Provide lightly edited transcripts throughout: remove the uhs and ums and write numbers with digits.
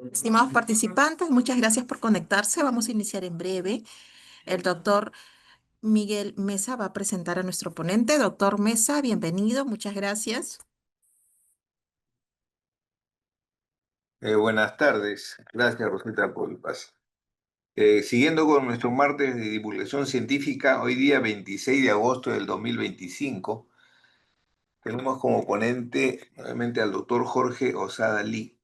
Estimados participantes, muchas gracias por conectarse. Vamos a iniciar en breve. El doctor Miguel Mesa va a presentar a nuestro ponente. Doctor Mesa, bienvenido. Muchas gracias. Buenas tardes, gracias Rosita por el pase. Siguiendo con nuestro martes de divulgación científica, hoy día 26 de agosto del 2025, tenemos como ponente nuevamente al doctor Jorge Osada Lee.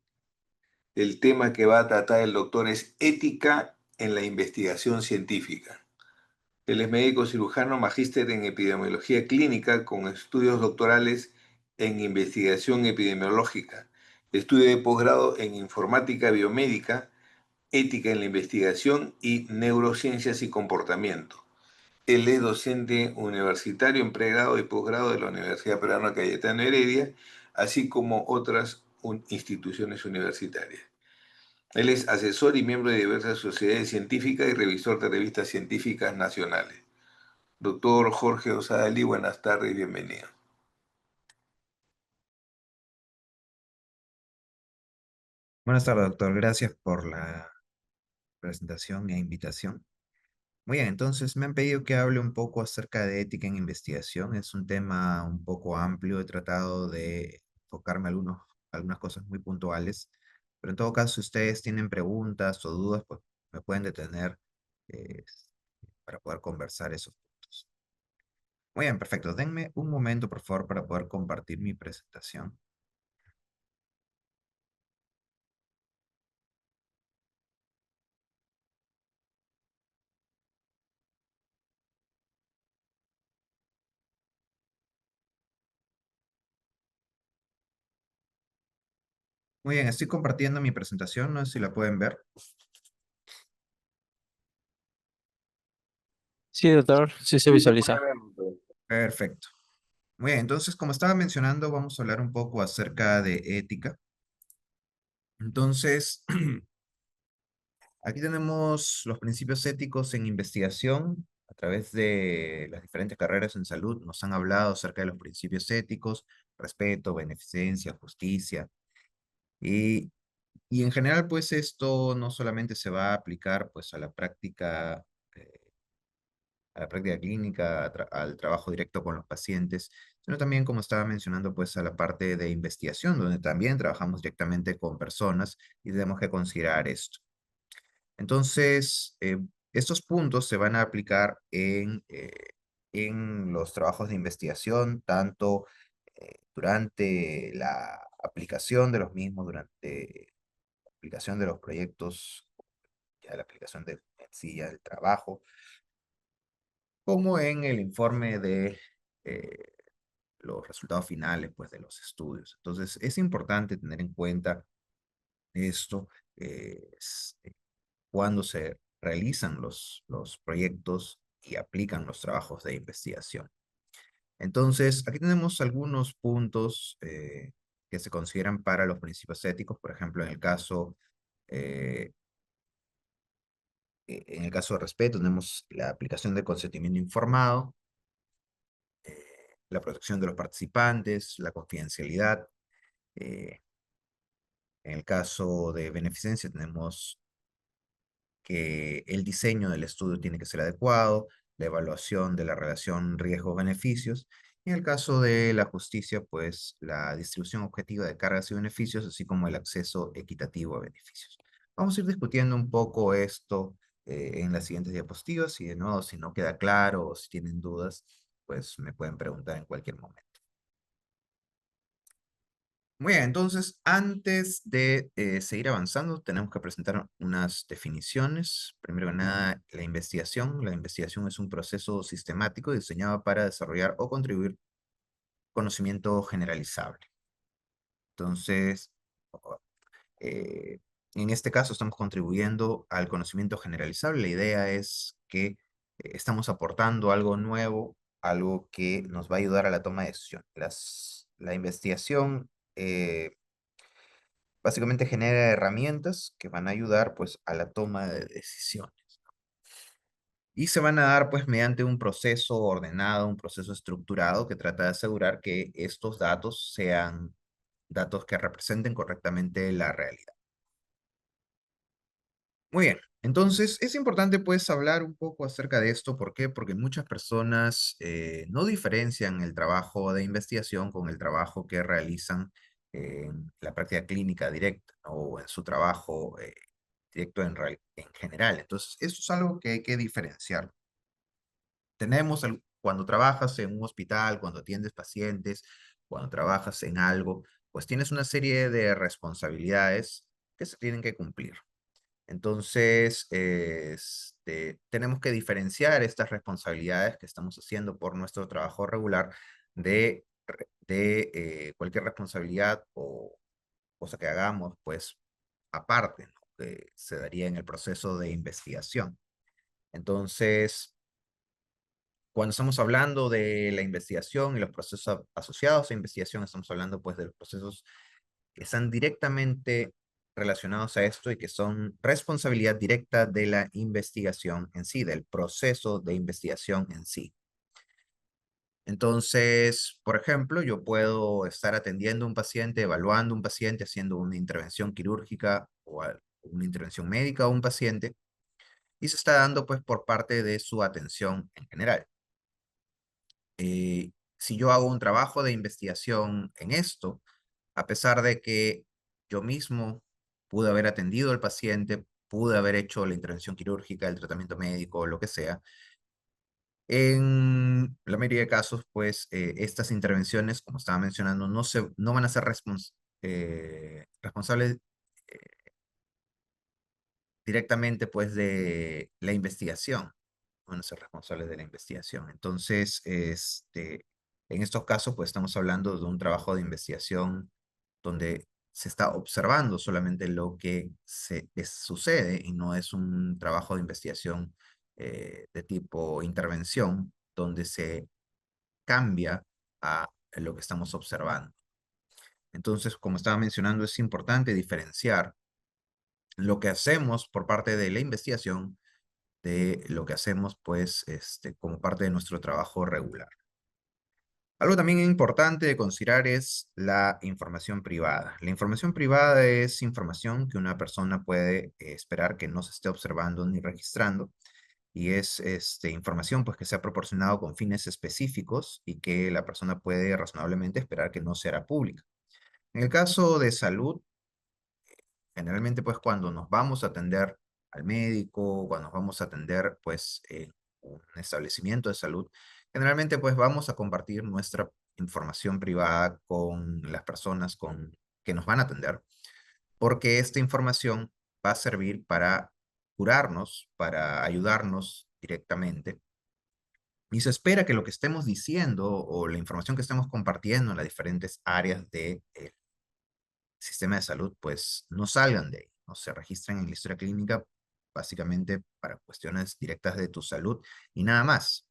El tema que va a tratar el doctor es ética en la investigación científica. Él es médico cirujano, magíster en epidemiología clínica con estudios doctorales en investigación epidemiológica, estudio de posgrado en informática biomédica, ética en la investigación y neurociencias y comportamiento. Él es docente universitario en pregrado y posgrado de la Universidad Peruana Cayetano Heredia, así como otras instituciones universitarias. Él es asesor y miembro de diversas sociedades científicas y revisor de revistas científicas nacionales. Doctor Jorge Osadali, buenas tardes y bienvenido. Buenas tardes, doctor. Gracias por la presentación e invitación. Muy bien, entonces me han pedido que hable un poco acerca de ética en investigación. Es un tema un poco amplio. He tratado de enfocarme algunas cosas muy puntuales, pero en todo caso, si ustedes tienen preguntas o dudas, pues me pueden detener eh, para poder conversar esos puntos. Muy bien, perfecto. Denme un momento, por favor, para poder compartir mi presentación. Muy bien, estoy compartiendo mi presentación. No sé si la pueden ver. Sí, doctor, sí se Sí, se puede visualiza. ver. Perfecto. Muy bien, entonces, como estaba mencionando, vamos a hablar un poco acerca de ética. Entonces, aquí tenemos los principios éticos en investigación. A través de las diferentes carreras en salud nos han hablado acerca de los principios éticos, respeto, beneficencia, justicia. Y, y en general, pues esto no solamente se va a aplicar pues eh, a la práctica clínica, al trabajo directo con los pacientes, sino también, como estaba mencionando, pues a la parte de investigación, donde también trabajamos directamente con personas y tenemos que considerar esto. Entonces, estos puntos se van a aplicar en los trabajos de investigación, tanto durante la aplicación de los mismos, durante la aplicación de los proyectos, ya la aplicación de en sí ya del trabajo, como en el informe de eh, los resultados finales pues, de los estudios. Entonces, es importante tener en cuenta esto cuando se realizan los proyectos y aplican los trabajos de investigación. Entonces, aquí tenemos algunos puntos que se consideran para los principios éticos, por ejemplo, eh, en el caso de respeto, tenemos la aplicación del consentimiento informado, la protección de los participantes, la confidencialidad. eh, en el caso de beneficencia tenemos que el diseño del estudio tiene que ser adecuado, la evaluación de la relación riesgos-beneficios. Y en el caso de la justicia, pues la distribución objetiva de cargas y beneficios, así como el acceso equitativo a beneficios. Vamos a ir discutiendo un poco esto en las siguientes diapositivas y de nuevo, si no queda claro o si tienen dudas, pues me pueden preguntar en cualquier momento. Muy bien, entonces antes de seguir avanzando, tenemos que presentar unas definiciones. Primero que nada, la investigación. La investigación es un proceso sistemático diseñado para desarrollar o contribuir conocimiento generalizable. Entonces, eh, en este caso estamos contribuyendo al conocimiento generalizable. La idea es que estamos aportando algo nuevo, algo que nos va a ayudar a la toma de decisión. La investigación básicamente genera herramientas que van a ayudar pues a la toma de decisiones. Y se van a dar pues mediante un proceso ordenado, un proceso estructurado que trata de asegurar que estos datos sean datos que representen correctamente la realidad. Muy bien, entonces es importante pues hablar un poco acerca de esto. ¿Por qué? Porque muchas personas no diferencian el trabajo de investigación con el trabajo que realizan en la práctica clínica directa, ¿no? O en su trabajo directo en general. Entonces, eso es algo que hay que diferenciar. Cuando trabajas en un hospital, cuando atiendes pacientes, cuando trabajas en algo, pues tienes una serie de responsabilidades que se tienen que cumplir. Entonces, tenemos que diferenciar estas responsabilidades que estamos haciendo por nuestro trabajo regular de cualquier responsabilidad o cosa que hagamos, pues aparte, ¿no? Que se daría en el proceso de investigación. Entonces, cuando estamos hablando de la investigación y los procesos asociados a investigación, estamos hablando pues de los procesos que están directamente relacionados a esto y que son responsabilidad directa de la investigación en sí, del proceso de investigación en sí. Entonces, por ejemplo, yo puedo estar atendiendo a un paciente, evaluando a un paciente, haciendo una intervención quirúrgica o una intervención médica a un paciente y se está dando pues por parte de su atención en general. Si yo hago un trabajo de investigación en esto, a pesar de que yo mismo pude haber atendido al paciente, pude haber hecho la intervención quirúrgica, el tratamiento médico, lo que sea, en la mayoría de casos, pues estas intervenciones, como estaba mencionando, no van a ser responsables eh, directamente pues de la investigación, van a ser responsables de la investigación. Entonces, en estos casos, pues estamos hablando de un trabajo de investigación donde se está observando solamente lo que sucede y no es un trabajo de investigación de tipo intervención, donde se cambia a lo que estamos observando. Entonces, como estaba mencionando, es importante diferenciar lo que hacemos por parte de la investigación de lo que hacemos, pues, como parte de nuestro trabajo regular. Algo también importante de considerar es la información privada. La información privada es información que una persona puede esperar que no se esté observando ni registrando y es información pues, que se ha proporcionado con fines específicos y que la persona puede razonablemente esperar que no será pública. En el caso de salud, generalmente, pues cuando nos vamos a atender al médico, cuando nos vamos a atender, pues, un establecimiento de salud, generalmente, pues vamos a compartir nuestra información privada con las personas que nos van a atender, porque esta información va a servir para curarnos, para ayudarnos directamente. Y se espera que lo que estemos diciendo o la información que estemos compartiendo en las diferentes áreas de, sistema de salud, pues no salgan de ahí, no se registran en la historia clínica básicamente para cuestiones directas de tu salud y nada más.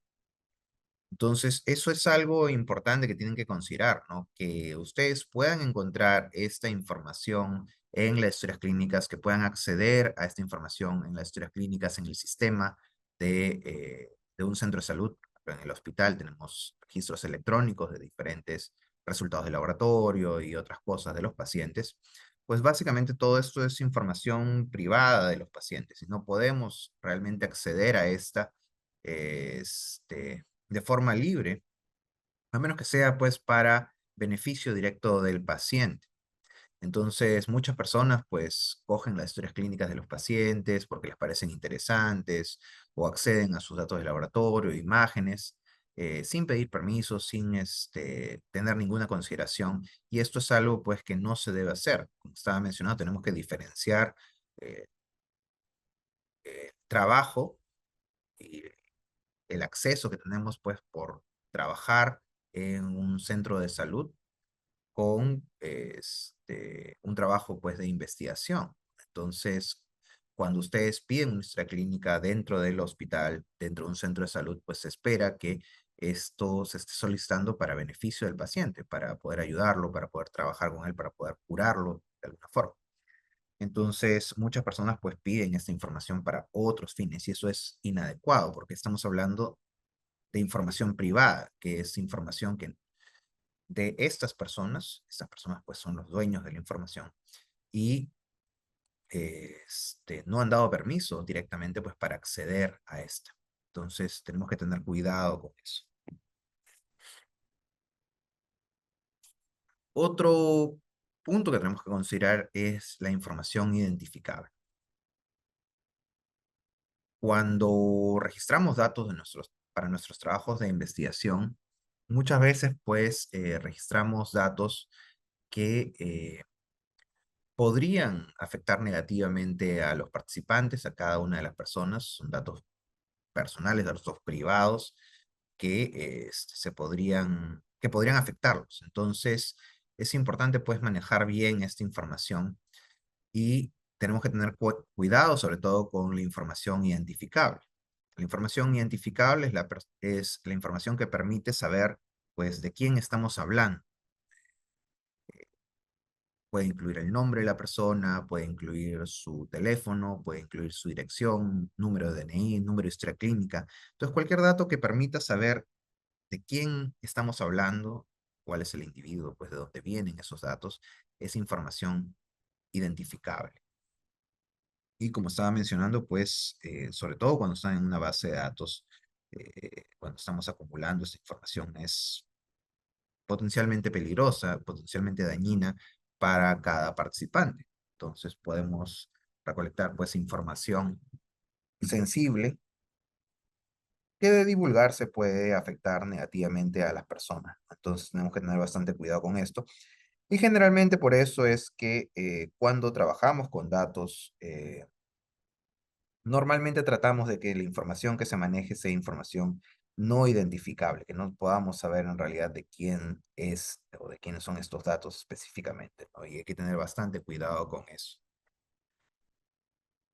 Entonces, eso es algo importante que tienen que considerar, ¿no? Que ustedes puedan encontrar esta información en las historias clínicas, que puedan acceder a esta información en las historias clínicas, en el sistema de un centro de salud. En el hospital tenemos registros electrónicos de diferentes resultados de laboratorio y otras cosas de los pacientes. Pues básicamente todo esto es información privada de los pacientes y no podemos realmente acceder a esta de forma libre, a menos que sea pues para beneficio directo del paciente. Entonces, muchas personas pues cogen las historias clínicas de los pacientes porque les parecen interesantes o acceden a sus datos de laboratorio, imágenes, sin pedir permiso, sin tener ninguna consideración. Y esto es algo pues que no se debe hacer. Como estaba mencionado, tenemos que diferenciar eh, trabajo y el acceso que tenemos pues por trabajar en un centro de salud con un trabajo pues de investigación. Entonces, cuando ustedes piden una historia clínica dentro del hospital, dentro de un centro de salud, pues se espera que esto se esté solicitando para beneficio del paciente, para poder ayudarlo, para poder trabajar con él, para poder curarlo de alguna forma. Entonces, muchas personas pues piden esta información para otros fines y eso es inadecuado porque estamos hablando de información privada, que es información que estas personas pues son los dueños de la información y no han dado permiso directamente pues para acceder a esta. Entonces tenemos que tener cuidado con eso. Otro punto que tenemos que considerar es la información identificable. Cuando registramos datos para nuestros trabajos de investigación, muchas veces pues registramos datos que podrían afectar negativamente a los participantes, a cada una de las personas. Son datos personales, datos privados que que podrían afectarlos. Entonces, es importante pues manejar bien esta información y tenemos que tener cuidado sobre todo con la información identificable. La información identificable es la información que permite saber pues de quién estamos hablando. Puede incluir el nombre de la persona, puede incluir su teléfono, puede incluir su dirección, número de DNI, número de historia clínica. Entonces, cualquier dato que permita saber de quién estamos hablando, cuál es el individuo, pues de dónde vienen esos datos, es información identificable. Y como estaba mencionando, pues, sobre todo cuando están en una base de datos, cuando estamos acumulando esta información, es potencialmente peligrosa, potencialmente dañina para cada participante. Entonces podemos recolectar pues información sensible que de divulgarse puede afectar negativamente a las personas. Entonces tenemos que tener bastante cuidado con esto. Y generalmente por eso es que cuando trabajamos con datos, normalmente tratamos de que la información que se maneje sea información no identificable, que no podamos saber en realidad de quién es o de quiénes son estos datos específicamente, ¿no? Y hay que tener bastante cuidado con eso.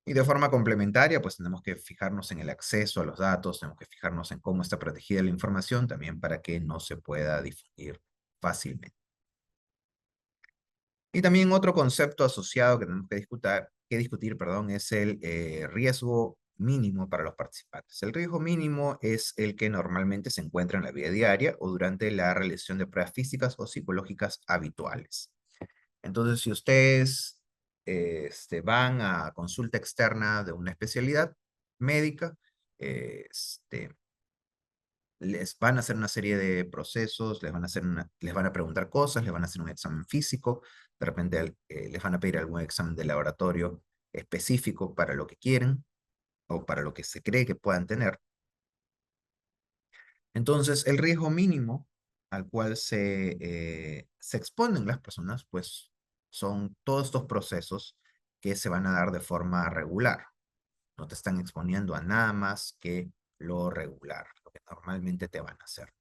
Y de forma complementaria, pues tenemos que fijarnos en el acceso a los datos, tenemos que fijarnos en cómo está protegida la información también para que no se pueda difundir fácilmente. Y también otro concepto asociado que tenemos que discutir, perdón, es el riesgo mínimo para los participantes. El riesgo mínimo es el que normalmente se encuentra en la vida diaria o durante la realización de pruebas físicas o psicológicas habituales. Entonces, si ustedes van a consulta externa de una especialidad médica, les van a hacer una serie de procesos, les van a preguntar cosas, les van a hacer un examen físico, de repente les van a pedir algún examen de laboratorio específico para lo que quieren o para lo que se cree que puedan tener. Entonces, el riesgo mínimo al cual se exponen las personas, pues son todos estos procesos que se van a dar de forma regular. No te están exponiendo a nada más que lo regular, lo que normalmente te van a hacer.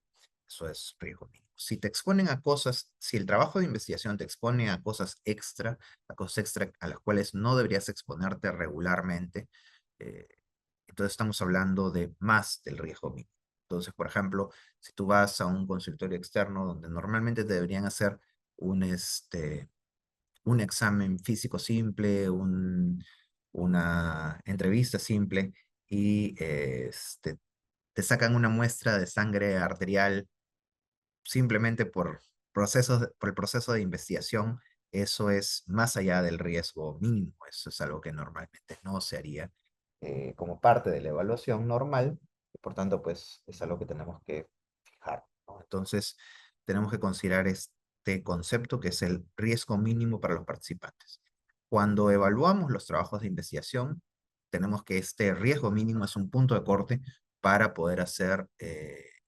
Eso es riesgo mínimo. Si te exponen a cosas, si el trabajo de investigación te expone a cosas extra a las cuales no deberías exponerte regularmente, eh, entonces estamos hablando de más del riesgo mínimo. Entonces, por ejemplo, si tú vas a un consultorio externo donde normalmente te deberían hacer un, un examen físico simple, una entrevista simple y te sacan una muestra de sangre arterial simplemente por el proceso de investigación, eso es más allá del riesgo mínimo. Eso es algo que normalmente no se haría como parte de la evaluación normal. Y por tanto, pues es algo que tenemos que fijar, ¿no? Entonces, tenemos que considerar este concepto que es el riesgo mínimo para los participantes. Cuando evaluamos los trabajos de investigación, tenemos que este riesgo mínimo es un punto de corte para poder hacer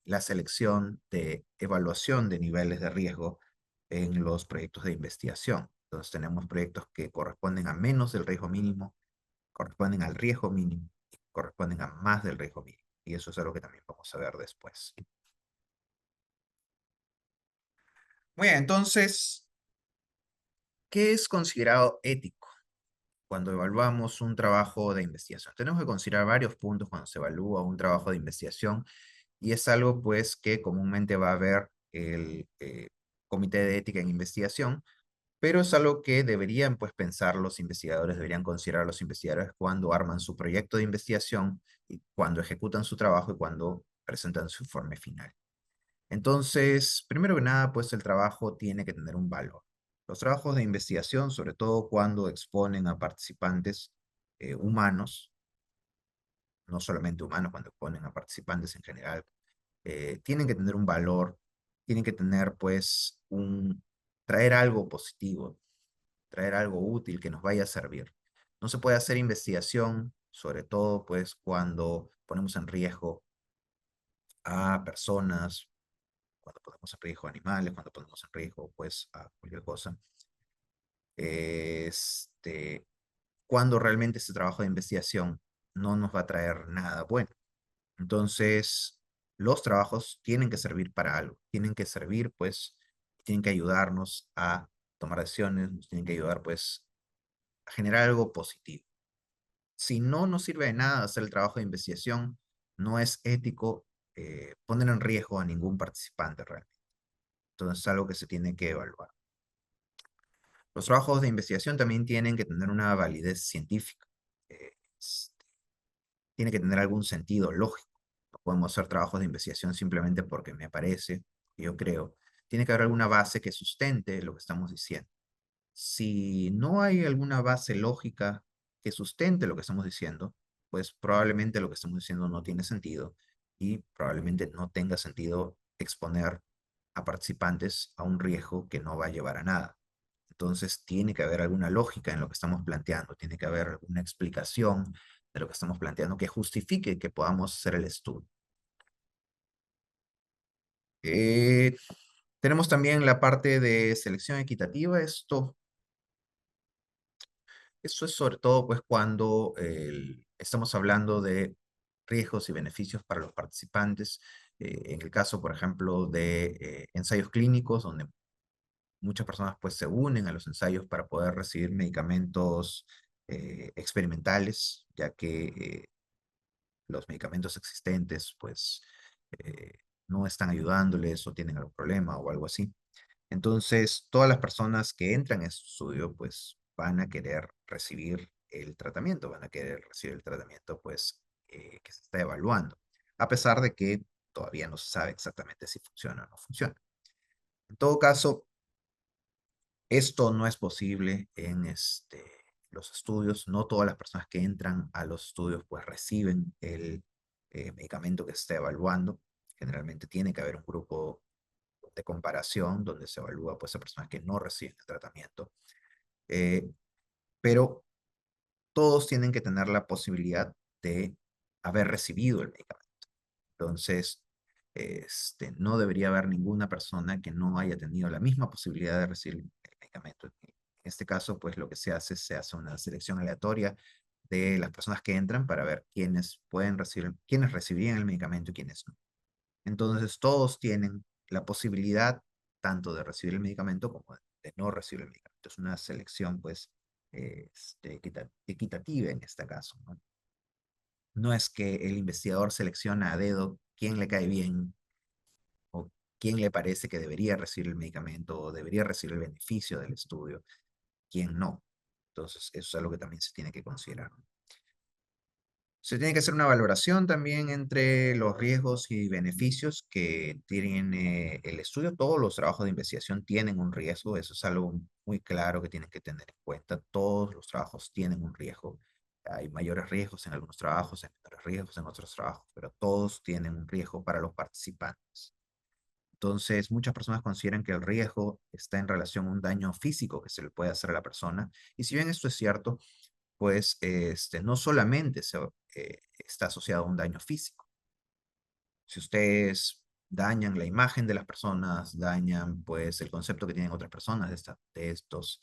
la selección de evaluación de niveles de riesgo en los proyectos de investigación. Entonces tenemos proyectos que corresponden a menos del riesgo mínimo, corresponden al riesgo mínimo y corresponden a más del riesgo mínimo. Y eso es algo que también vamos a ver después. Muy bien, entonces, ¿qué es considerado ético cuando evaluamos un trabajo de investigación? Tenemos que considerar varios puntos cuando se evalúa un trabajo de investigación. Y es algo pues que comúnmente va a haber el Comité de Ética en Investigación, pero es algo que deberían pues pensar los investigadores, deberían considerar los investigadores cuando arman su proyecto de investigación y cuando ejecutan su trabajo y cuando presentan su informe final. Entonces, primero que nada, pues el trabajo tiene que tener un valor. Los trabajos de investigación, sobre todo cuando exponen a participantes humanos, no solamente humanos, cuando exponen a participantes en general, tienen que tener un valor, tienen que tener pues traer algo positivo, traer algo útil que nos vaya a servir. No se puede hacer investigación, sobre todo pues cuando ponemos en riesgo a personas, cuando ponemos en riesgo a animales, cuando ponemos en riesgo pues a cualquier cosa. Este, cuando realmente este trabajo de investigación no nos va a traer nada bueno. Entonces, los trabajos tienen que servir para algo, tienen que servir, pues, tienen que ayudarnos a tomar decisiones, nos tienen que ayudar, pues, a generar algo positivo. Si no nos sirve de nada hacer el trabajo de investigación, no es ético poner en riesgo a ningún participante realmente. Entonces, es algo que se tiene que evaluar. Los trabajos de investigación también tienen que tener una validez científica. Eh, Tiene que tener algún sentido lógico. No podemos hacer trabajos de investigación simplemente porque me parece, yo creo. Tiene que haber alguna base que sustente lo que estamos diciendo. Si no hay alguna base lógica que sustente lo que estamos diciendo, pues probablemente lo que estamos diciendo no tiene sentido y probablemente no tenga sentido exponer a participantes a un riesgo que no va a llevar a nada. Entonces tiene que haber alguna lógica en lo que estamos planteando, tiene que haber una explicación de lo que estamos planteando que justifique que podamos hacer el estudio. Eh, Tenemos también la parte de selección equitativa. Esto es sobre todo pues cuando estamos hablando de riesgos y beneficios para los participantes. En el caso, por ejemplo, de ensayos clínicos, donde muchas personas pues se unen a los ensayos para poder recibir medicamentos experimentales, ya que los medicamentos existentes pues no están ayudándoles o tienen algún problema o algo así. Entonces, todas las personas que entran en este estudio pues van a querer recibir el tratamiento, van a querer recibir el tratamiento pues que se está evaluando, a pesar de que todavía no se sabe exactamente si funciona o no funciona. En todo caso, esto no es posible en los estudios. No todas las personas que entran a los estudios pues reciben el medicamento que se está evaluando. Generalmente tiene que haber un grupo de comparación donde se evalúa pues a personas que no reciben el tratamiento. Eh, pero todos tienen que tener la posibilidad de haber recibido el medicamento. Entonces, no debería haber ninguna persona que no haya tenido la misma posibilidad de recibir el medicamento. En este caso, pues lo que se hace una selección aleatoria de las personas que entran para ver quiénes pueden recibir, quiénes recibirían el medicamento y quiénes no. Entonces, todos tienen la posibilidad tanto de recibir el medicamento como de no recibir el medicamento. Es una selección, pues, equitativa en este caso, ¿no? No es que el investigador selecciona a dedo quién le cae bien o quién le parece que debería recibir el medicamento o debería recibir el beneficio del estudio, quién no. Entonces, eso es algo que también se tiene que considerar. Se tiene que hacer una valoración también entre los riesgos y beneficios que tiene el estudio. Todos los trabajos de investigación tienen un riesgo, eso es algo muy claro que tienen que tener en cuenta. Todos los trabajos tienen un riesgo. Hay mayores riesgos en algunos trabajos, hay menores riesgos en otros trabajos, pero todos tienen un riesgo para los participantes. Entonces, muchas personas consideran que el riesgo está en relación a un daño físico que se le puede hacer a la persona. Y si bien esto es cierto, pues no solamente está asociado a un daño físico. Si ustedes dañan la imagen de las personas, dañan pues el concepto que tienen otras personas de estos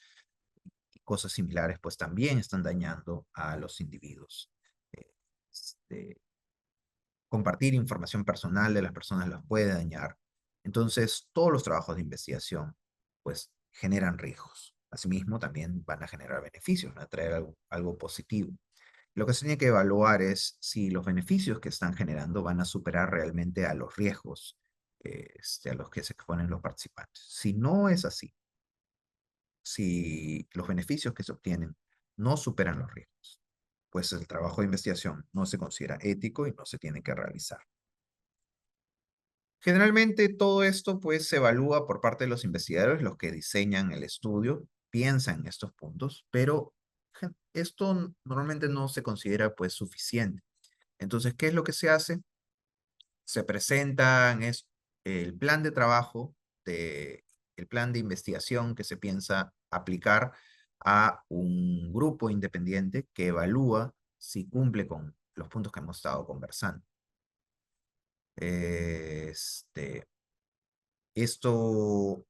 y cosas similares, pues también están dañando a los individuos. Eh, este, Compartir información personal de las personas las puede dañar. Entonces, todos los trabajos de investigación pues generan riesgos. Asimismo, también van a generar beneficios, van a traer algo positivo. Lo que se tiene que evaluar es si los beneficios que están generando van a superar realmente a los riesgos a los que se exponen los participantes. Si no es así, si los beneficios que se obtienen no superan los riesgos, pues el trabajo de investigación no se considera ético y no se tiene que realizar. Generalmente todo esto pues se evalúa por parte de los investigadores, los que diseñan el estudio, piensan en estos puntos, pero esto normalmente no se considera pues suficiente. Entonces, ¿qué es lo que se hace? Se presentan el plan de trabajo, el plan de investigación que se piensa aplicar a un grupo independiente que evalúa si cumple con los puntos que hemos estado conversando. Este, esto,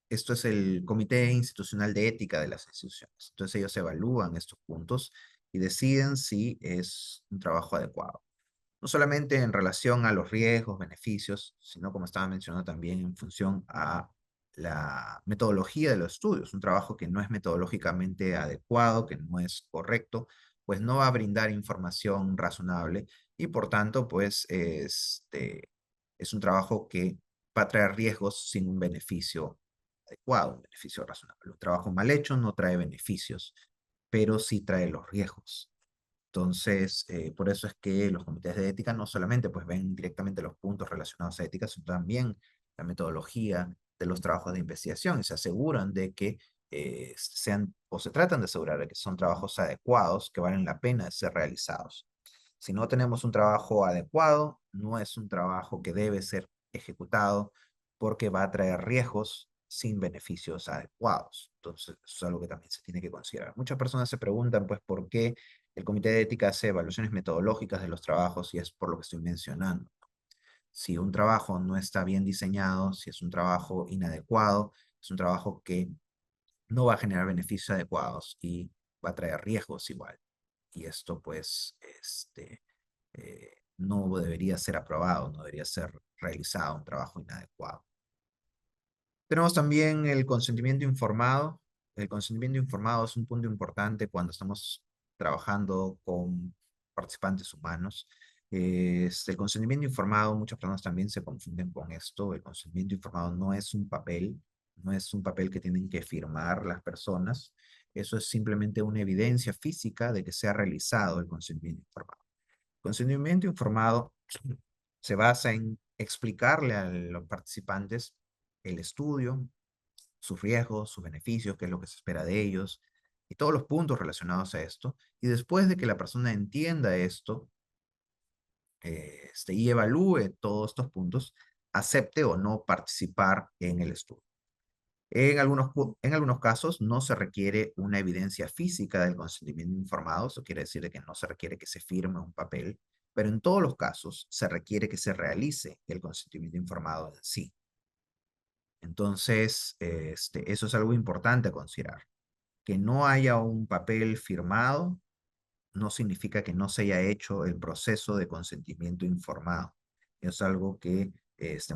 esto es el Comité Institucional de Ética de las instituciones. Entonces ellos evalúan estos puntos y deciden si es un trabajo adecuado. No solamente en relación a los riesgos, beneficios, sino como estaba mencionando también en función a la metodología de los estudios. Un trabajo que no es metodológicamente adecuado, que no es correcto, pues no va a brindar información razonable y por tanto, pues es un trabajo que va a traer riesgos sin un beneficio adecuado, un beneficio razonable. Un trabajo mal hecho no trae beneficios, pero sí trae los riesgos. Entonces, por eso es que los comités de ética no solamente pues ven directamente los puntos relacionados a ética, sino también la metodología de los trabajos de investigación y se aseguran de que sean, o se tratan de asegurar de que son trabajos adecuados que valen la pena de ser realizados. Si no tenemos un trabajo adecuado, no es un trabajo que debe ser ejecutado porque va a traer riesgos sin beneficios adecuados. Entonces, eso es algo que también se tiene que considerar. Muchas personas se preguntan, pues, ¿por qué el Comité de Ética hace evaluaciones metodológicas de los trabajos? Y es por lo que estoy mencionando. Si un trabajo no está bien diseñado, si es un trabajo inadecuado, es un trabajo que no va a generar beneficios adecuados y va a traer riesgos igual. Y esto, pues, no debería ser aprobado, no debería ser realizado un trabajo inadecuado. Tenemos también el consentimiento informado. El consentimiento informado es un punto importante cuando estamos trabajando con participantes humanos. El consentimiento informado, muchas personas también se confunden con esto. El consentimiento informado no es un papel, no es un papel que tienen que firmar las personas. Eso es simplemente una evidencia física de que se ha realizado el consentimiento informado. El consentimiento informado se basa en explicarle a los participantes el estudio, sus riesgos, sus beneficios, qué es lo que se espera de ellos y todos los puntos relacionados a esto. Y después de que la persona entienda esto y evalúe todos estos puntos, acepte o no participar en el estudio. En algunos casos no se requiere una evidencia física del consentimiento informado, eso quiere decir de que no se requiere que se firme un papel, pero en todos los casos se requiere que se realice el consentimiento informado en sí. Entonces, eso es algo importante a considerar. Que no haya un papel firmado no significa que no se haya hecho el proceso de consentimiento informado. Es algo que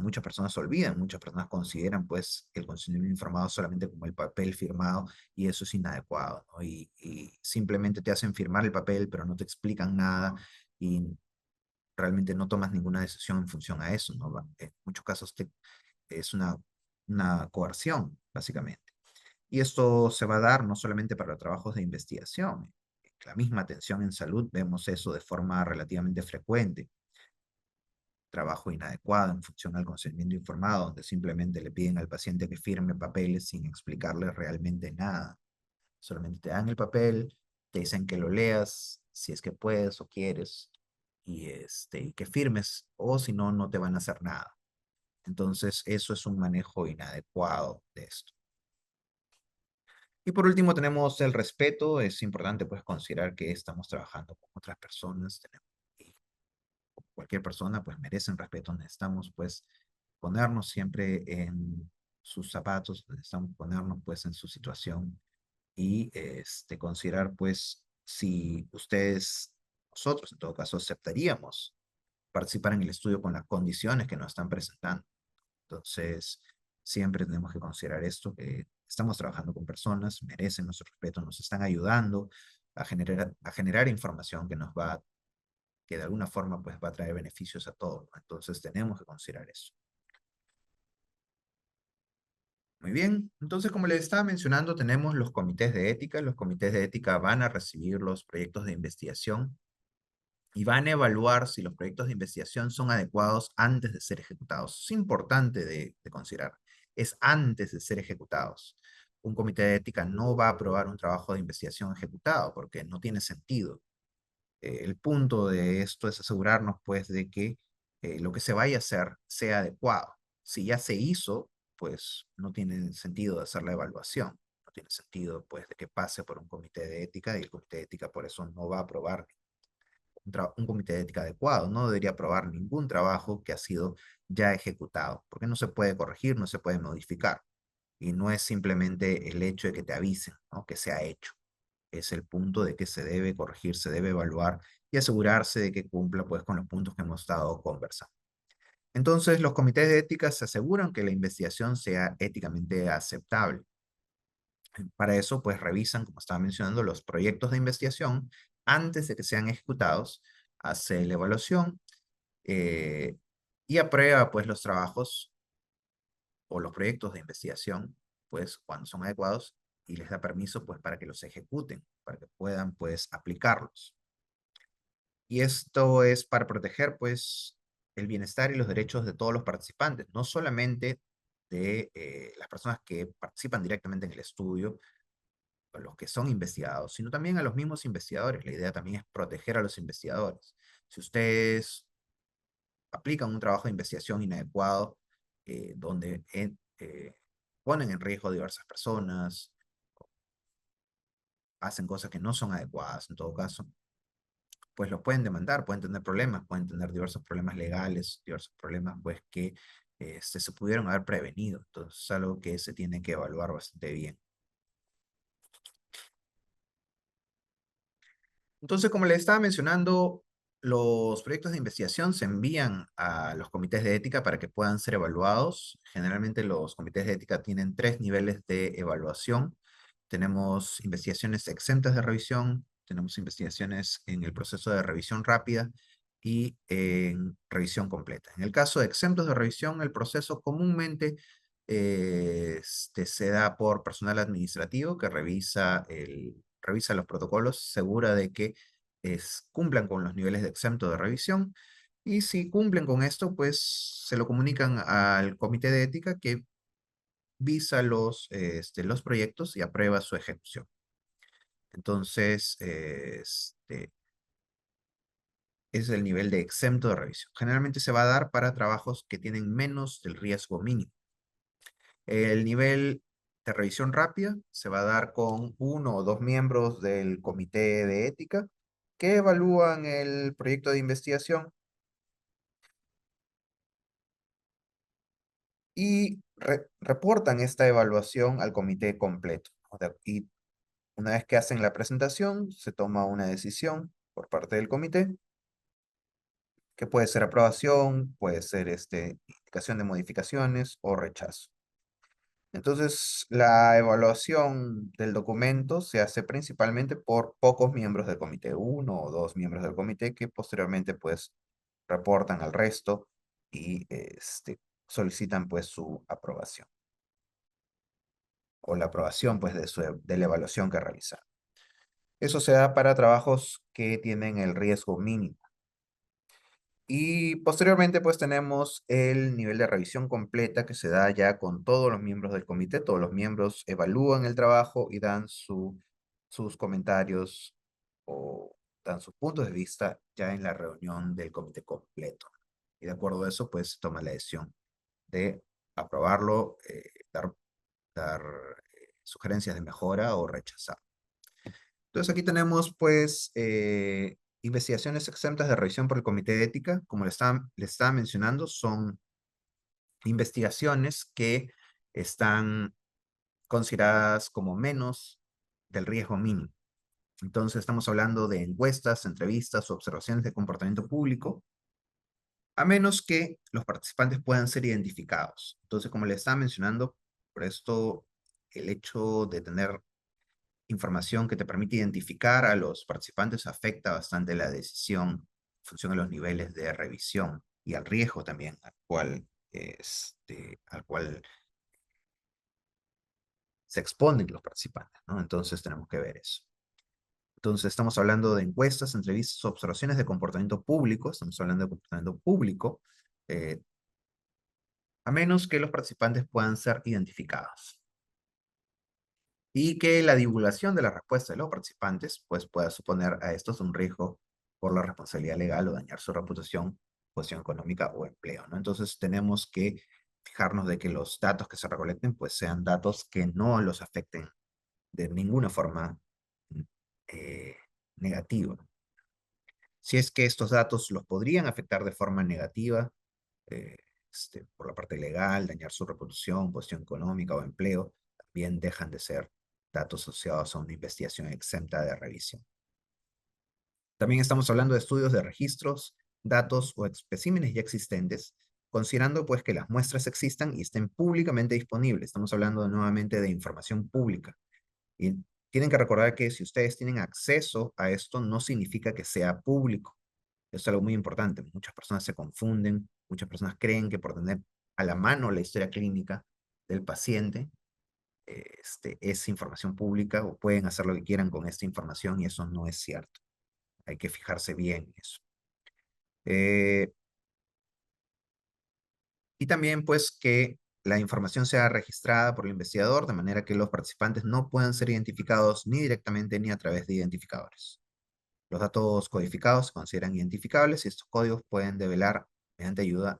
muchas personas olvidan, muchas personas consideran pues el consentimiento informado solamente como el papel firmado y eso es inadecuado, ¿no? Y simplemente te hacen firmar el papel, pero no te explican nada y realmente no tomas ninguna decisión en función a eso, ¿no? En muchos casos es una coerción, básicamente. Y esto se va a dar no solamente para los trabajos de investigación. En la misma atención en salud vemos eso de forma relativamente frecuente. Trabajo inadecuado en función al consentimiento informado, donde simplemente le piden al paciente que firme papeles sin explicarle realmente nada. Solamente te dan el papel, te dicen que lo leas, si es que puedes o quieres, y que firmes, o si no, no te van a hacer nada. Entonces, eso es un manejo inadecuado de esto. Y por último tenemos el respeto. Es importante pues considerar que estamos trabajando con otras personas. Y cualquier persona pues merece un respeto. Necesitamos pues ponernos siempre en sus zapatos, necesitamos ponernos pues en su situación y considerar pues si ustedes, nosotros en todo caso, aceptaríamos participar en el estudio con las condiciones que nos están presentando. Entonces, siempre tenemos que considerar esto, que estamos trabajando con personas, merecen nuestro respeto, nos están ayudando a generar información que nos va, que de alguna forma pues va a traer beneficios a todos, ¿no? Entonces tenemos que considerar eso. Muy bien, entonces como les estaba mencionando, tenemos los comités de ética. Los comités de ética van a recibir los proyectos de investigación y van a evaluar si los proyectos de investigación son adecuados antes de ser ejecutados. Es importante de considerar. Es antes de ser ejecutados. Un comité de ética no va a aprobar un trabajo de investigación ejecutado porque no tiene sentido. El punto de esto es asegurarnos, pues, de que lo que se vaya a hacer sea adecuado. Si ya se hizo, pues no tiene sentido de hacer la evaluación. No tiene sentido, pues, de que pase por un comité de ética y el comité de ética por eso no va a aprobar un comité de ética adecuado. No debería aprobar ningún trabajo que ha sido ya ejecutado, porque no se puede corregir, no se puede modificar. Y no es simplemente el hecho de que te avisen, ¿no? Que se ha hecho. Es el punto de que se debe corregir, se debe evaluar y asegurarse de que cumpla pues con los puntos que hemos estado conversando. Entonces, los comités de ética se aseguran que la investigación sea éticamente aceptable. Para eso, pues revisan, como estaba mencionando, los proyectos de investigación antes de que sean ejecutados, hace la evaluación eh, y aprueba pues los trabajos o los proyectos de investigación, pues cuando son adecuados y les da permiso pues para que los ejecuten, para que puedan pues aplicarlos. Y esto es para proteger pues el bienestar y los derechos de todos los participantes, no solamente de las personas que participan directamente en el estudio, o los que son investigados, sino también a los mismos investigadores. La idea también es proteger a los investigadores. Si ustedes aplican un trabajo de investigación inadecuado, donde ponen en riesgo a diversas personas, hacen cosas que no son adecuadas en todo caso, pues lo pueden demandar, pueden tener problemas, pueden tener diversos problemas legales, diversos problemas pues que se pudieron haber prevenido. Entonces es algo que se tiene que evaluar bastante bien. Entonces, como les estaba mencionando, los proyectos de investigación se envían a los comités de ética para que puedan ser evaluados. Generalmente los comités de ética tienen 3 niveles de evaluación. Tenemos investigaciones exentas de revisión, tenemos investigaciones en el proceso de revisión rápida y en revisión completa. En el caso de exentos de revisión, el proceso comúnmente se da por personal administrativo que revisa los protocolos, segura de que cumplan con los niveles de exento de revisión. Y si cumplen con esto, pues se lo comunican al comité de ética que visa los proyectos y aprueba su ejecución. Entonces, es el nivel de exento de revisión. Generalmente se va a dar para trabajos que tienen menos del riesgo mínimo. El nivel de revisión rápida se va a dar con 1 o 2 miembros del comité de ética que evalúan el proyecto de investigación y reportan esta evaluación al comité completo. Y una vez que hacen la presentación, se toma una decisión por parte del comité, que puede ser aprobación, puede ser indicación de modificaciones o rechazo. Entonces, la evaluación del documento se hace principalmente por pocos miembros del comité, 1 o 2 miembros del comité que posteriormente pues reportan al resto y solicitan pues su aprobación o la aprobación pues de la evaluación que realizaron. Eso se da para trabajos que tienen el riesgo mínimo. Y posteriormente pues tenemos el nivel de revisión completa que se da ya con todos los miembros del comité. Todos los miembros evalúan el trabajo y dan sus comentarios o dan sus puntos de vista ya en la reunión del comité completo. Y de acuerdo a eso pues se toma la decisión de aprobarlo, dar sugerencias de mejora o rechazar. Entonces aquí tenemos pues investigaciones exentas de revisión por el Comité de Ética. Como le estaba mencionando, son investigaciones que están consideradas como menos del riesgo mínimo. Entonces estamos hablando de encuestas, entrevistas o observaciones de comportamiento público, a menos que los participantes puedan ser identificados. Entonces, como le estaba mencionando, por esto el hecho de tener información que te permite identificar a los participantes afecta bastante la decisión en función de los niveles de revisión y al riesgo también al cual se exponen los participantes, ¿no? Entonces tenemos que ver eso. Entonces, estamos hablando de encuestas, entrevistas, observaciones de comportamiento público, estamos hablando de comportamiento público, eh, a menos que los participantes puedan ser identificados. Y que la divulgación de la respuesta de los participantes pues, pueda suponer a estos un riesgo por la responsabilidad legal o dañar su reputación, posición económica o empleo, ¿no? Entonces tenemos que fijarnos de que los datos que se recolecten pues sean datos que no los afecten de ninguna forma eh, negativa. Si es que estos datos los podrían afectar de forma negativa, eh, por la parte legal, dañar su reputación, posición económica o empleo, también dejan de ser datos asociados a una investigación exenta de revisión. También estamos hablando de estudios de registros, datos o especímenes ya existentes, considerando pues que las muestras existan y estén públicamente disponibles. Estamos hablando nuevamente de información pública. Y tienen que recordar que si ustedes tienen acceso a esto, no significa que sea público. Esto es algo muy importante. Muchas personas se confunden, muchas personas creen que por tener a la mano la historia clínica del paciente, es información pública o pueden hacer lo que quieran con esta información y eso no es cierto. Hay que fijarse bien en eso. Eh, y también pues que la información sea registrada por el investigador de manera que los participantes no puedan ser identificados ni directamente ni a través de identificadores. Los datos codificados se consideran identificables y estos códigos pueden develar mediante ayuda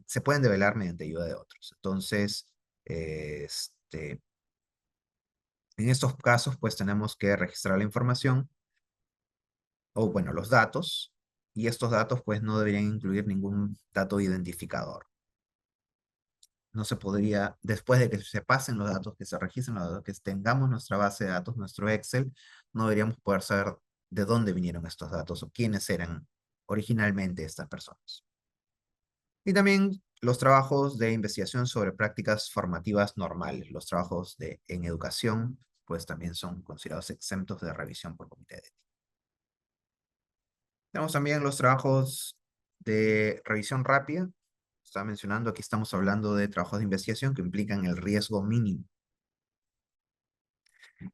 se pueden develar mediante ayuda de otros. Entonces, en estos casos, pues tenemos que registrar la información, o bueno, los datos, y estos datos pues no deberían incluir ningún dato identificador. No se podría, después de que se pasen los datos, que se registren los datos, que tengamos nuestra base de datos, nuestro Excel, no deberíamos poder saber de dónde vinieron estos datos o quiénes eran originalmente estas personas. Y también los trabajos de investigación sobre prácticas formativas normales, los trabajos en educación, pues también son considerados exentos de revisión por comité de ética. Tenemos también los trabajos de revisión rápida. Estaba mencionando, aquí estamos hablando de trabajos de investigación que implican el riesgo mínimo.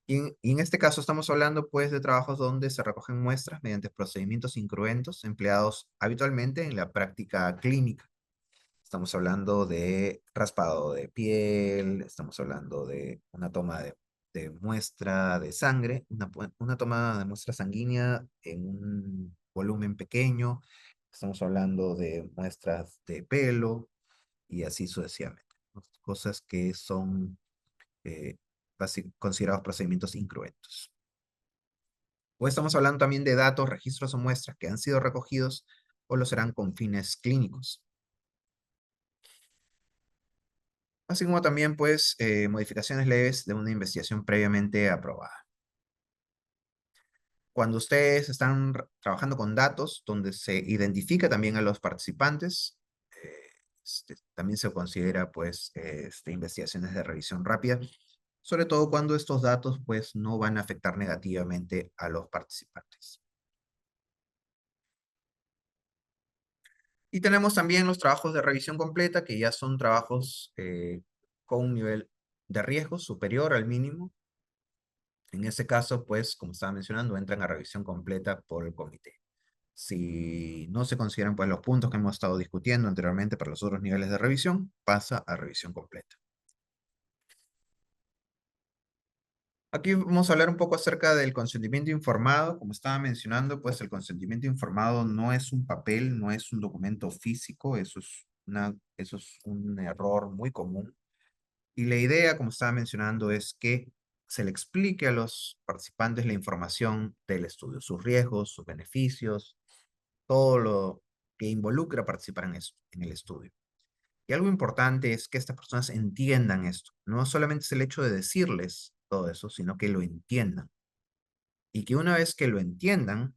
Y en este caso estamos hablando pues de trabajos donde se recogen muestras mediante procedimientos incruentos empleados habitualmente en la práctica clínica. Estamos hablando de raspado de piel, estamos hablando de una toma de muestra de sangre, una toma de muestra sanguínea en un volumen pequeño, estamos hablando de muestras de pelo y así sucesivamente, ¿no? Cosas que son eh, considerados procedimientos incruentos. O estamos hablando también de datos, registros o muestras que han sido recogidos o lo serán con fines clínicos. Así como también, pues, modificaciones leves de una investigación previamente aprobada. Cuando ustedes están trabajando con datos donde se identifica también a los participantes, también se considera, pues, investigaciones de revisión rápida, sobre todo cuando estos datos, pues, no van a afectar negativamente a los participantes. Y tenemos también los trabajos de revisión completa, que ya son trabajos con un nivel de riesgo superior al mínimo. En ese caso, pues, como estaba mencionando, entran a revisión completa por el comité. Si no se consideran pues, los puntos que hemos estado discutiendo anteriormente para los otros niveles de revisión, pasa a revisión completa. Aquí vamos a hablar un poco acerca del consentimiento informado. Como estaba mencionando, pues el consentimiento informado no es un papel, no es un documento físico, eso es un error muy común. Y la idea, como estaba mencionando, es que se le explique a los participantes la información del estudio, sus riesgos, sus beneficios, todo lo que involucra participar en el estudio. Y algo importante es que estas personas entiendan esto. No solamente es el hecho de decirles todo eso, sino que lo entiendan. Y que una vez que lo entiendan,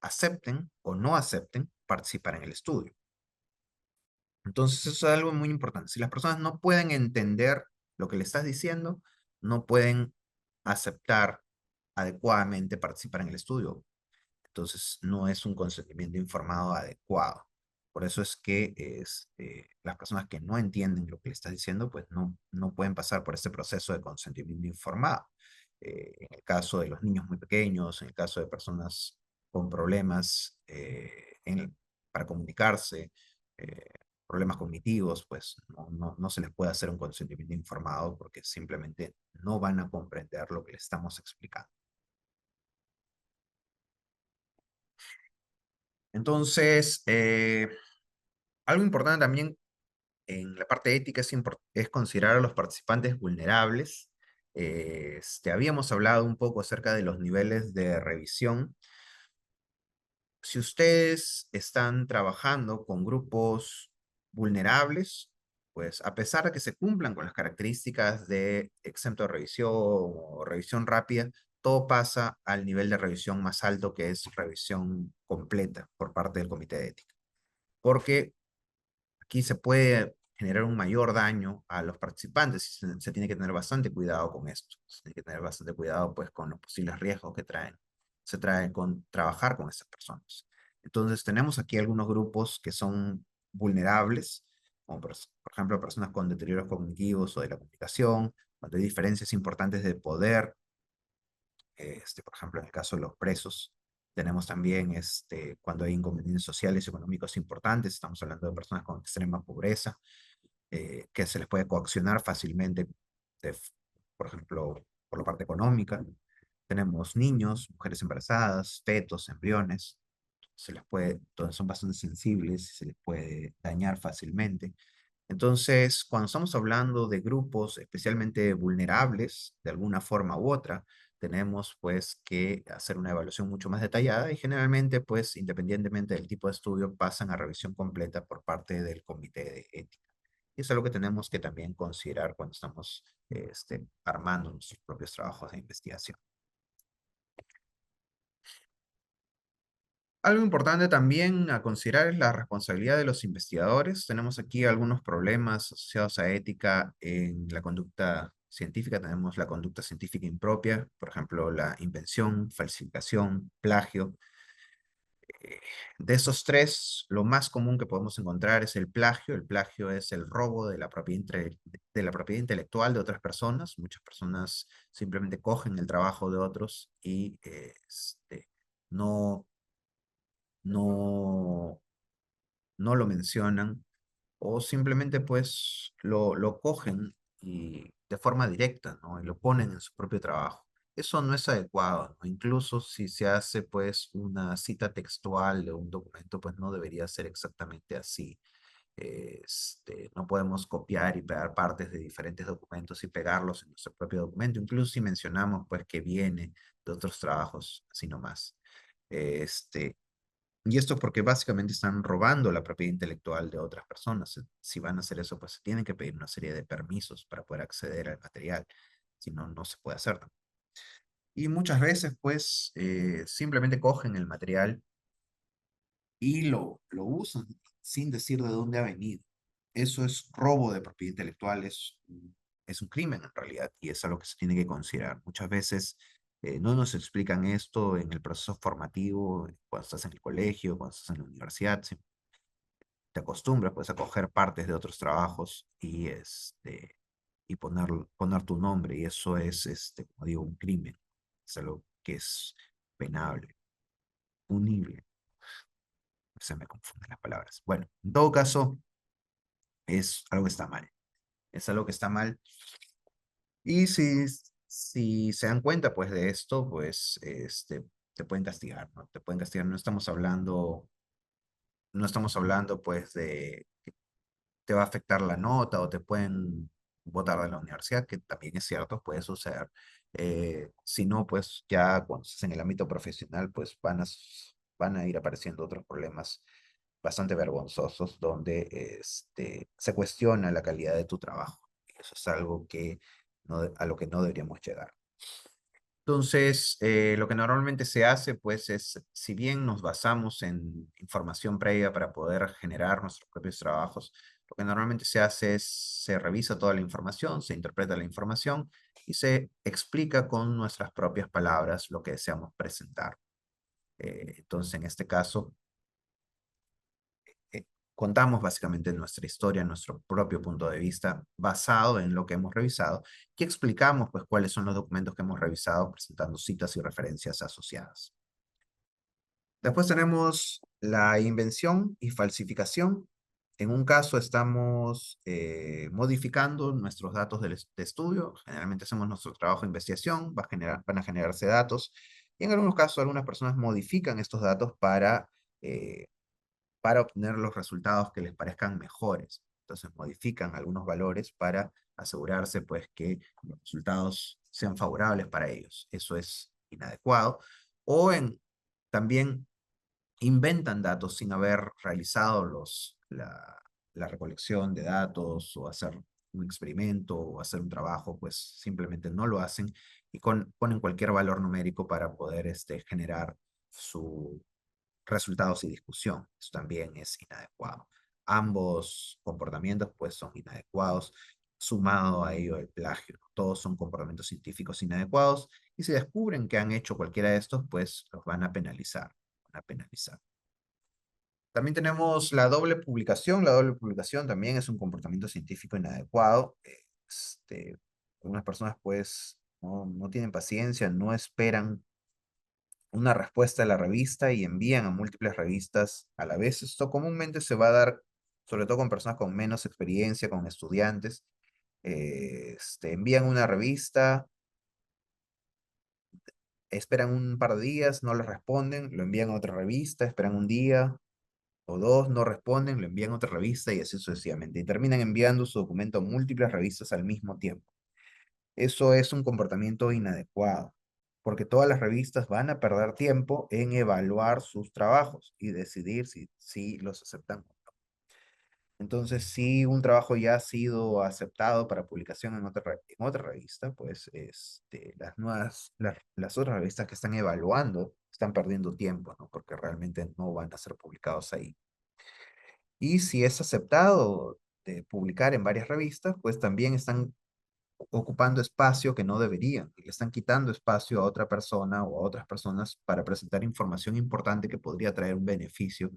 acepten o no acepten participar en el estudio. Entonces eso es algo muy importante. Si las personas no pueden entender lo que le estás diciendo, no pueden aceptar adecuadamente participar en el estudio. Entonces no es un consentimiento informado adecuado. Por eso es que las personas que no entienden lo que le estás diciendo, pues no pueden pasar por este proceso de consentimiento informado. en el caso de los niños muy pequeños, en el caso de personas con problemas para comunicarse, eh, problemas cognitivos, pues no se les puede hacer un consentimiento informado porque simplemente no van a comprender lo que le estamos explicando. Entonces, algo importante también en la parte ética es considerar a los participantes vulnerables. Habíamos hablado un poco acerca de los niveles de revisión. Si ustedes están trabajando con grupos vulnerables, pues a pesar de que se cumplan con las características de exento de revisión o revisión rápida, todo pasa al nivel de revisión más alto, que es revisión completa por parte del comité de ética. Porque aquí se puede generar un mayor daño a los participantes y se tiene que tener bastante cuidado con esto. Se tiene que tener bastante cuidado pues con los posibles riesgos que se traen con trabajar con esas personas. Entonces tenemos aquí algunos grupos que son vulnerables, como por ejemplo personas con deterioros cognitivos o de la comunicación, cuando hay diferencias importantes de poder, por ejemplo, en el caso de los presos, tenemos también cuando hay inconvenientes sociales y económicos importantes, estamos hablando de personas con extrema pobreza, que se les puede coaccionar fácilmente, de- por ejemplo, por la parte económica. Tenemos niños, mujeres embarazadas, fetos, embriones, todos son bastante sensibles y se les puede dañar fácilmente. Entonces, cuando estamos hablando de grupos especialmente vulnerables, de alguna forma u otra, tenemos pues que hacer una evaluación mucho más detallada y generalmente pues independientemente del tipo de estudio pasan a revisión completa por parte del comité de ética. Y eso es algo que tenemos que también considerar cuando estamos armando nuestros propios trabajos de investigación. Algo importante también a considerar es la responsabilidad de los investigadores. Tenemos aquí algunos problemas asociados a ética en la conducta científica. Tenemos la conducta científica impropia, por ejemplo, la invención, falsificación, plagio. Eh, De esos tres, lo más común que podemos encontrar es el plagio. El plagio es el robo de la de la propiedad intelectual de otras personas. Muchas personas simplemente cogen el trabajo de otros y no no, no lo mencionan o simplemente pues lo cogen y de forma directa, ¿no? Y lo ponen en su propio trabajo. Eso no es adecuado, ¿no? Incluso si se hace pues una cita textual de un documento, pues no debería ser exactamente así. No podemos copiar y pegar partes de diferentes documentos y pegarlos en nuestro propio documento, incluso si mencionamos pues que viene de otros trabajos, así nomás. Este, y esto porque básicamente están robando la propiedad intelectual de otras personas. Si van a hacer eso, pues tienen que pedir una serie de permisos para poder acceder al material. Si no, no se puede hacer. Y muchas veces, pues, simplemente cogen el material y lo usan sin decir de dónde ha venido. Eso es robo de propiedad intelectual, es un crimen en realidad y es algo que se tiene que considerar. Muchas veces no nos explican esto en el proceso formativo, cuando estás en el colegio, cuando estás en la universidad, te acostumbras pues a coger partes de otros trabajos y poner tu nombre y eso es, como digo, un crimen. Es algo que es penable, punible. Se me confunden las palabras. Bueno, en todo caso, es algo que está mal. Es algo que está mal. Y si se dan cuenta, pues, de esto, pues, te pueden castigar, ¿no? Te pueden castigar. No estamos hablando, pues, de que te va a afectar la nota o te pueden botar de la universidad, que también es cierto, puede suceder. Si no, pues, ya cuando estés en el ámbito profesional, pues, van a ir apareciendo otros problemas bastante vergonzosos donde se cuestiona la calidad de tu trabajo. Eso es algo a lo que no deberíamos llegar. Entonces, lo que normalmente se hace, pues, es, si bien nos basamos en información previa para poder generar nuestros propios trabajos, lo que normalmente se hace es, se revisa toda la información, se interpreta la información y se explica con nuestras propias palabras lo que deseamos presentar. Entonces, en este caso, contamos básicamente nuestra historia, nuestro propio punto de vista basado en lo que hemos revisado y explicamos pues cuáles son los documentos que hemos revisado presentando citas y referencias asociadas. Después tenemos la invención y falsificación. En un caso estamos modificando nuestros datos de estudio. Generalmente hacemos nuestro trabajo de investigación, van a generarse datos. Y en algunos casos algunas personas modifican estos datos eh, para obtener los resultados que les parezcan mejores. Entonces modifican algunos valores para asegurarse pues que los resultados sean favorables para ellos. Eso es inadecuado. O también inventan datos sin haber realizado la recolección de datos o hacer un experimento o hacer un trabajo, pues simplemente no lo hacen y ponen cualquier valor numérico para poder generar sus resultados y discusión. Eso también es inadecuado. Ambos comportamientos pues son inadecuados, sumado a ello el plagio. Todos son comportamientos científicos inadecuados y si descubren que han hecho cualquiera de estos, pues los van a penalizar. Van a penalizar. También tenemos la doble publicación. La doble publicación también es un comportamiento científico inadecuado. Algunas personas pues no tienen paciencia, no esperan una respuesta de la revista y envían a múltiples revistas a la vez. Esto comúnmente se va a dar, sobre todo con personas con menos experiencia, con estudiantes. Envían una revista, esperan un par de días, no les responden, lo envían a otra revista, esperan un día o dos, no responden, lo envían a otra revista y así sucesivamente. Y terminan enviando su documento a múltiples revistas al mismo tiempo. Eso es un comportamiento inadecuado, porque todas las revistas van a perder tiempo en evaluar sus trabajos y decidir si los aceptan. Entonces, si un trabajo ya ha sido aceptado para publicación en otra revista, pues las otras revistas que están evaluando están perdiendo tiempo, ¿no? Porque realmente no van a ser publicados ahí. Y si es aceptado de publicar en varias revistas, pues también están ocupando espacio que no deberían. Y le están quitando espacio a otra persona o a otras personas para presentar información importante que podría traer un beneficio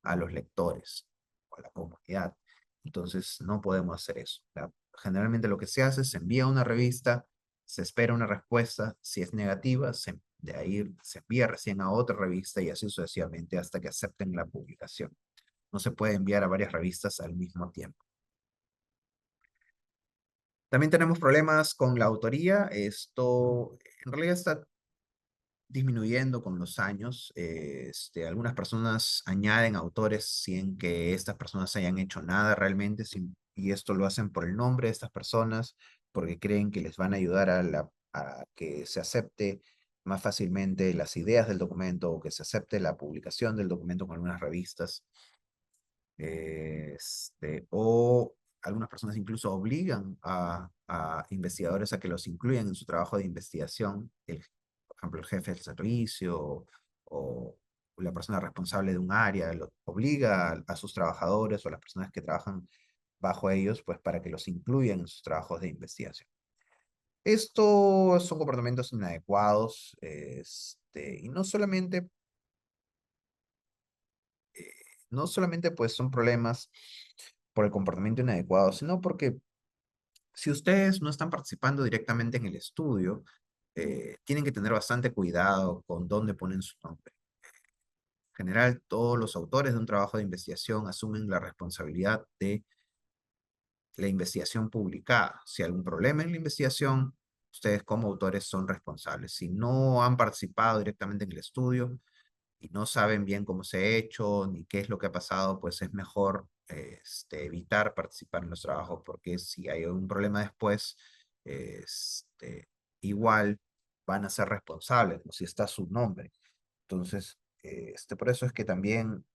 a los lectores o a la comunidad. Entonces, no podemos hacer eso. Generalmente lo que se hace es se envía a una revista, se espera una respuesta, si es negativa, de ahí se envía recién a otra revista y así sucesivamente hasta que acepten la publicación. No se puede enviar a varias revistas al mismo tiempo. También tenemos problemas con la autoría. Esto en realidad está disminuyendo con los años. Algunas personas añaden autores sin que estas personas hayan hecho nada realmente, y esto lo hacen por el nombre de estas personas, porque creen que les van a ayudar a que se acepte más fácilmente las ideas del documento o que se acepte la publicación del documento con algunas revistas. O algunas personas incluso obligan a investigadores a que los incluyan en su trabajo de investigación, por ejemplo, el jefe del servicio o la persona responsable de un área, lo obliga a sus trabajadores o a las personas que trabajan bajo ellos, pues para que los incluyan en sus trabajos de investigación. Estos son comportamientos inadecuados, y no solamente pues son problemas por el comportamiento inadecuado, sino porque si ustedes no están participando directamente en el estudio, tienen que tener bastante cuidado con dónde ponen su nombre. En general, todos los autores de un trabajo de investigación asumen la responsabilidad de la investigación publicada. Si hay algún problema en la investigación, ustedes como autores son responsables. Si no han participado directamente en el estudio, y no saben bien cómo se ha hecho ni qué es lo que ha pasado, pues es mejor evitar participar en los trabajos porque si hay un problema después, igual van a ser responsables, ¿no? Si está su nombre. Entonces, por eso es que también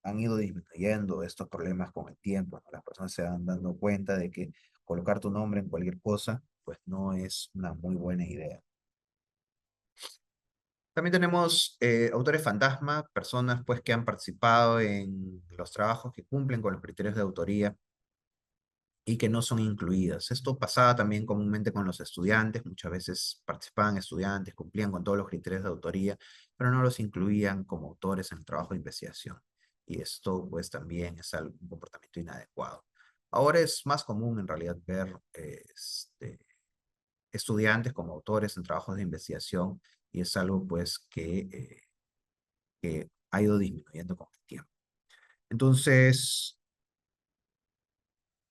han ido disminuyendo estos problemas con el tiempo, ¿no? Las personas se van dando cuenta de que colocar tu nombre en cualquier cosa, pues no es una muy buena idea. También tenemos autores fantasma, personas pues que han participado en los trabajos que cumplen con los criterios de autoría y que no son incluidas. Esto pasaba también comúnmente con los estudiantes, muchas veces participaban estudiantes, cumplían con todos los criterios de autoría, pero no los incluían como autores en el trabajo de investigación. y esto pues también es un comportamiento inadecuado. Ahora es más común en realidad ver estudiantes como autores en trabajos de investigación y es algo pues que ha ido disminuyendo con el tiempo. Entonces,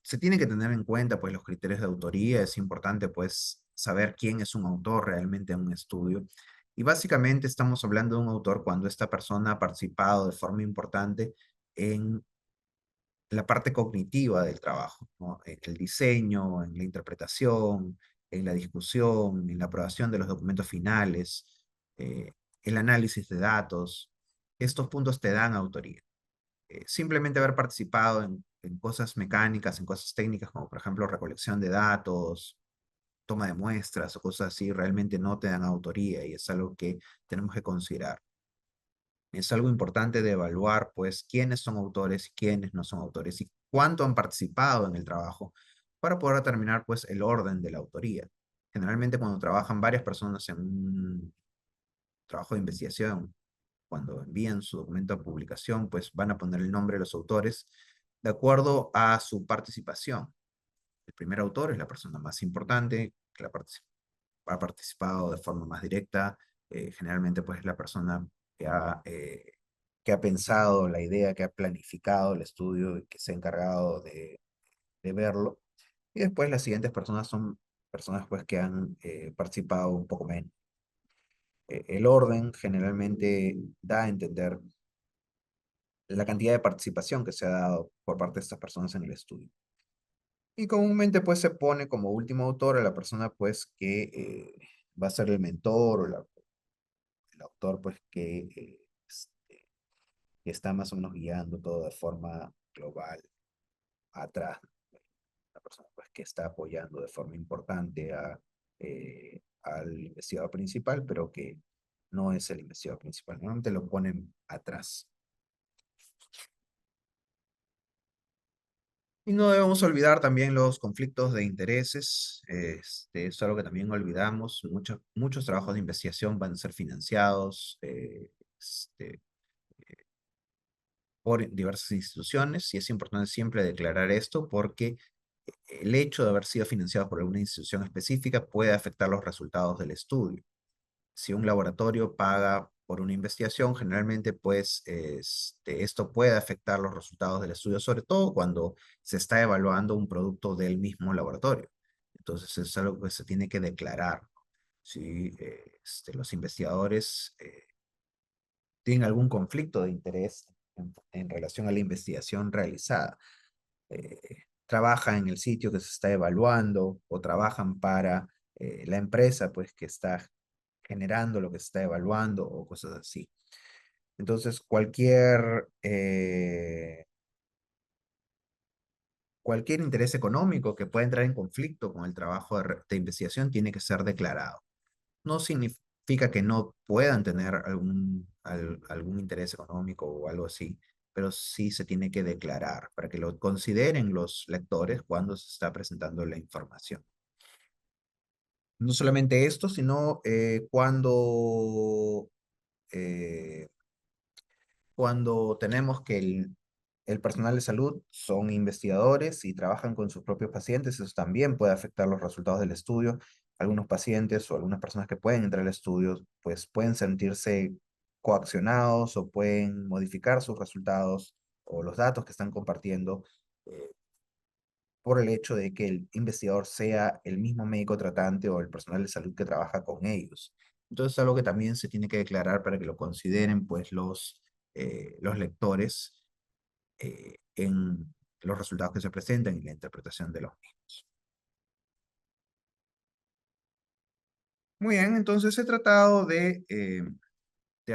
se tiene que tener en cuenta pues los criterios de autoría, es importante pues saber quién es un autor realmente en un estudio. Y básicamente estamos hablando de un autor cuando esta persona ha participado de forma importante en la parte cognitiva del trabajo, ¿no? En el diseño, en la interpretación, en la discusión, en la aprobación de los documentos finales, el análisis de datos. Estos puntos te dan autoría. Simplemente haber participado en cosas mecánicas, en cosas técnicas, como por ejemplo recolección de datos, toma de muestras o cosas así, realmente no te dan autoría y es algo que tenemos que considerar. Es algo importante de evaluar, pues, quiénes son autores y quiénes no son autores y cuánto han participado en el trabajo para poder determinar, pues, el orden de la autoría. Generalmente cuando trabajan varias personas en un trabajo de investigación, cuando envían su documento a publicación, pues van a poner el nombre de los autores de acuerdo a su participación. El primer autor es la persona más importante, que ha participado de forma más directa, generalmente pues es la persona que ha pensado la idea, que ha planificado el estudio y que se ha encargado de verlo. Y después las siguientes personas son personas pues que han participado un poco menos. El orden generalmente da a entender la cantidad de participación que se ha dado por parte de estas personas en el estudio. Y comúnmente pues se pone como último autor a la persona pues que va a ser el mentor o el autor pues que está más o menos guiando todo de forma global atrás. La persona pues que está apoyando de forma importante al investigador principal, pero que no es el investigador principal. Normalmente lo ponen atrás. Y no debemos olvidar también los conflictos de intereses. Es algo que también olvidamos. Muchos trabajos de investigación van a ser financiados este, por diversas instituciones y es importante siempre declarar esto porque el hecho de haber sido financiado por alguna institución específica puede afectar los resultados del estudio. Si un laboratorio paga por una investigación, generalmente pues esto puede afectar los resultados del estudio, sobre todo cuando se está evaluando un producto del mismo laboratorio. Entonces es algo que se tiene que declarar. Si los investigadores tienen algún conflicto de interés en relación a la investigación realizada, trabajan en el sitio que se está evaluando o trabajan para la empresa pues que está generando lo que se está evaluando o cosas así. Entonces, cualquier interés económico que pueda entrar en conflicto con el trabajo de investigación tiene que ser declarado. No significa que no puedan tener algún interés económico o algo así, pero sí se tiene que declarar para que lo consideren los lectores cuando se está presentando la información. No solamente esto, sino eh, cuando tenemos que el personal de salud son investigadores y trabajan con sus propios pacientes, eso también puede afectar los resultados del estudio. Algunos pacientes o algunas personas que pueden entrar al estudio, pues pueden sentirse coaccionados o pueden modificar sus resultados o los datos que están compartiendo eh, por el hecho de que el investigador sea el mismo médico tratante o el personal de salud que trabaja con ellos. Entonces es algo que también se tiene que declarar para que lo consideren pues los lectores en los resultados que se presentan y la interpretación de los mismos. Muy bien, entonces he tratado de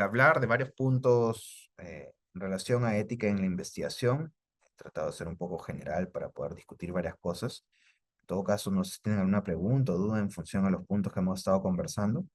hablar de varios puntos en relación a ética en la investigación. He tratado de ser un poco general para poder discutir varias cosas. En todo caso, no sé si tienen alguna pregunta o duda en función a los puntos que hemos estado conversando.